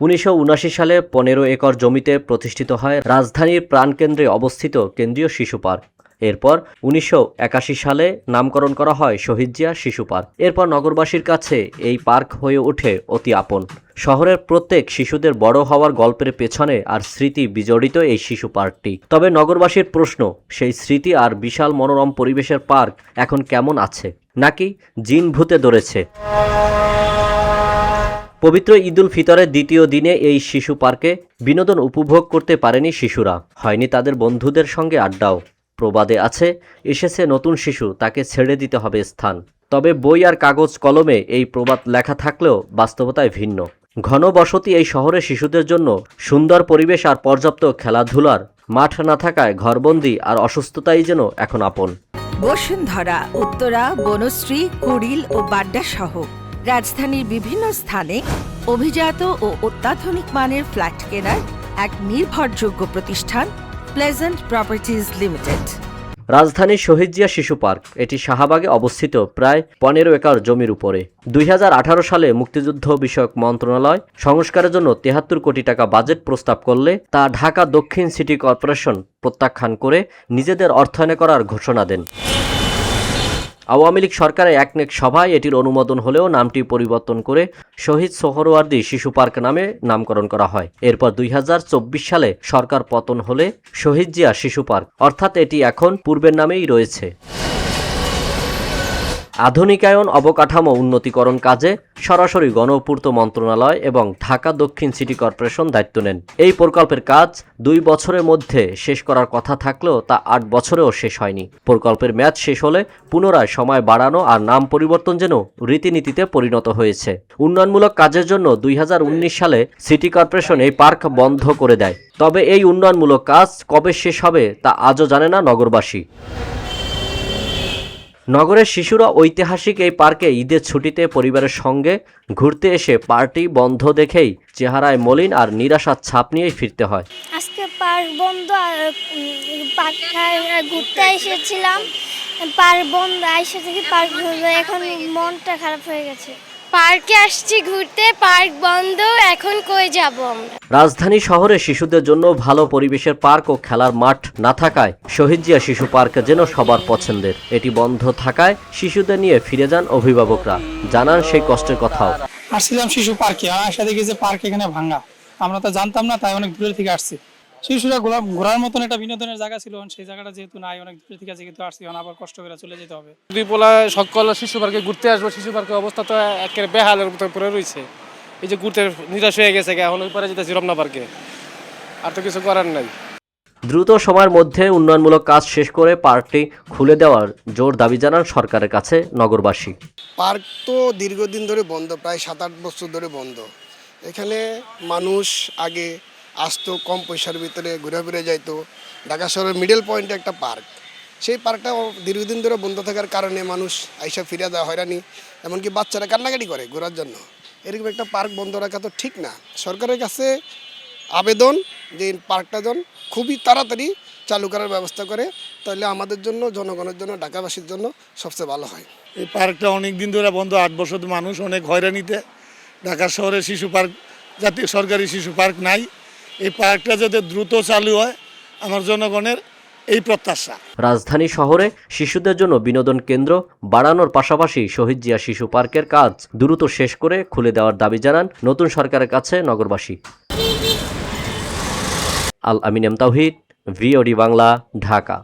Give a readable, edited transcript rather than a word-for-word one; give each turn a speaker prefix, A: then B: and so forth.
A: 1979 সালে 15 একর জমিতে প্রতিষ্ঠিত হয় রাজধানীর প্রাণকেন্দ্রে অবস্থিত কেন্দ্রীয় শিশু পার্ক। এরপর 1981 সালে নামকরণ করা হয় শহীদ জিয়া শিশু পার্ক। এরপর নগরবাসীর কাছে এই পার্ক হয়ে ওঠে অতি আপন। শহরের প্রত্যেক শিশুদের বড় হওয়ার গল্পের পেছনে আর স্মৃতি বিজড়িত এই শিশু পার্কটি। তবে নগরবাসীর প্রশ্ন, সেই স্মৃতি আর বিশাল মনোরম পরিবেশের পার্ক এখন কেমন আছে, নাকি জিন ভূতে ধরেছে? পবিত্র ঈদুল ফিতরের দ্বিতীয় দিনে এই শিশু পার্কে বিনোদন উপভোগ করতে পারেনি শিশুরা, হয়নি তাদের বন্ধুদের সঙ্গে আড্ডাও। প্রবাদে আছে, এসেছে নতুন শিশু, তাকে ছেড়ে দিতে হবে স্থান। তবে বই আর কাগজ কলমে এই প্রবাদ লেখা থাকলেও বাস্তবতায় ভিন্ন। ঘনবসতি এই শহরের শিশুদের জন্য সুন্দর পরিবেশ আর পর্যাপ্ত খেলাধুলার মাঠ না থাকায় ঘরবন্দি আর অসুস্থতাই যেন এখন আপন।
B: বসুন্ধরা, উত্তরা, বনশ্রী, কুড়িল ও বাড্ডা সহ রাজধানীর বিভিন্ন স্থানে অভিজাত ও অত্যাধুনিক মানের ফ্ল্যাট কেনার এক নির্ভরযোগ্য প্রতিষ্ঠান প্লেজেন্ট প্রপার্টিজ লিমিটেড।
A: রাজধানীর শহীদ জিয়া শিশু পার্ক, এটি শাহবাগে অবস্থিত প্রায় 15 একর জমির উপরে। 2018 সালে মুক্তিযুদ্ধ বিষয়ক মন্ত্রণালয় সংস্কারের জন্য 73 কোটি টাকা বাজেট প্রস্তাব করলে তা ঢাকা দক্ষিণ সিটি কর্পোরেশন প্রত্যাখ্যান করে নিজেদের অর্থায়নে করার ঘোষণা দেন। আওয়ামী লীগ সরকারের একনেক সভায় এটির অনুমোদন হলেও নামটি পরিবর্তন করে শহীদ সোহরাওয়ার্দী শিশু পার্ক নামে নামকরণ করা হয়। এরপর 2024 সালে সরকার পতন হলে শহীদ জিয়া শিশু পার্ক, অর্থাৎ এটি এখন পূর্বের নামেই রয়েছে। আধুনিকায়ন অবকাঠামো উন্নতিকরণ কাজে সরাসরি গণপূর্ত মন্ত্রণালয় এবং ঢাকা দক্ষিণ সিটি কর্পোরেশন দায়িত্ব নেন। এই প্রকল্পের কাজ 2 বছরের মধ্যে শেষ করার কথা থাকলেও তা 8 বছরেও শেষ হয়নি। প্রকল্পের মেয়াদ শেষ হলে পুনরায় সময় বাড়ানো আর নাম পরিবর্তন যেন রীতিনীতিতে পরিণত হয়েছে। উন্নয়নমূলক কাজের জন্য 2019 সালে সিটি কর্পোরেশন এই পার্ক বন্ধ করে দেয়। তবে এই উন্নয়নমূলক কাজ কবে শেষ হবে তা আজও জানে না নগরবাসী। নগরের শিশুরা ঐতিহাসিক এই পার্কে ঈদের ছুটিতে পরিবারের সঙ্গে ঘুরতে এসে পার্টি বন্ধ দেখেই চেহারায় মলিন আর নিরাশার ছাপ নিয়েই ফিরতে হয়।
C: আজকে পার্ক বন্ধ, ঘুরতে এসেছিলাম, পার্ক বন্ধ, এসে থেকে পার্ক এখন মনটা খারাপ হয়ে গেছে। পার্কে আসছি ঘুরতে, পার্ক বন্ধ, এখন কই যাব আমরা?
A: রাজধানী শহরে শিশুদের জন্য ভালো পরিবেশের পার্ক ও খেলার মাঠ না থাকায় শহীদ জিয়া শিশু পার্ক যেন সবার পছন্দের। এটি বন্ধ থাকায় শিশুদের নিয়ে ফিরে যান অভিভাবকরা, জানান সেই কষ্টের কথাও।
D: আসছিলাম শিশু পার্কে, আসা দেখি যে পার্ক এখানে ভাঙা, আমরা তো জানতাম না, তাই অনেক দূরে থেকে আসছি। শিশুরা ঘোরার মতন একটা বিনোদনের জায়গা ছিল, সেই জায়গাটা যেহেতু নাই, অনেক দূরে থেকে যেহেতু আসছি, আবার কষ্ট করে চলে যেতে হবে।
E: দুই পোলা সকল শিশু পার্কে ঘুরতে আসবো, শিশু পার্কের অবস্থা তো একেবারে বেহালের মতো পড়ে রয়েছে। এই যে ঘুরতে নিরাশ হয়ে গেছে, এখন ওই পারে যেতেছি রমনা পার্কে, আর তো কিছু করার নাই।
A: দ্রুত সময়ের মধ্যে উন্নয়নমূলক কাজ শেষ করে পার্কটি খুলে দেওয়ার জোর দাবি জানান সরকারের কাছে নগরবাসী।
F: পার্ক তো দীর্ঘদিন ধরে বন্ধ, প্রায় 7-8 বছর ধরে বন্ধ। এখানে মানুষ আগে আসতো, কম পয়সার ভিতরে ঘুরে ফিরে যাইতো। ঢাকা শহরের মিডল পয়েন্টে একটা পার্ক, সেই পার্কটা দীর্ঘদিন ধরে বন্ধ থাকার কারণে মানুষ আইসা ফিরে দেওয়া হয়রানি, এমনকি বাচ্চারা কান্নাকাটি করে ঘোরার জন্য। এরকম একটা পার্ক বন্ধ রাখা তো ঠিক না। সরকারের কাছে আবেদন যে পার্কটা যেন খুবই তাড়াতাড়ি চালু করার ব্যবস্থা করে, তাহলে আমাদের জন্য, জনগণের জন্য, ঢাকাবাসীর জন্য সবচেয়ে ভালো হয়।
G: এই পার্কটা অনেক দিন ধরে বন্ধ, 8 বছর মানুষ অনেক হয়রানিতে। ঢাকা শহরে শিশু পার্ক, জাতীয় সরকারি শিশু পার্ক নাই। এই পার্কটা যাতে দ্রুত চালু হয়, আমার জনগণের এই প্রত্যাশা।
A: রাজধানী শহরে শিশুদের জন্য বিনোদন কেন্দ্র বাড়ানোর পাশাপাশি শহীদ জিয়া শিশু পার্কের কাজ দ্রুত শেষ করে খুলে দেওয়ার দাবি জানান নতুন সরকারের কাছে নগরবাসী। আল আমিন এম তাওহিদ, ভিওডি বাংলা, ঢাকা।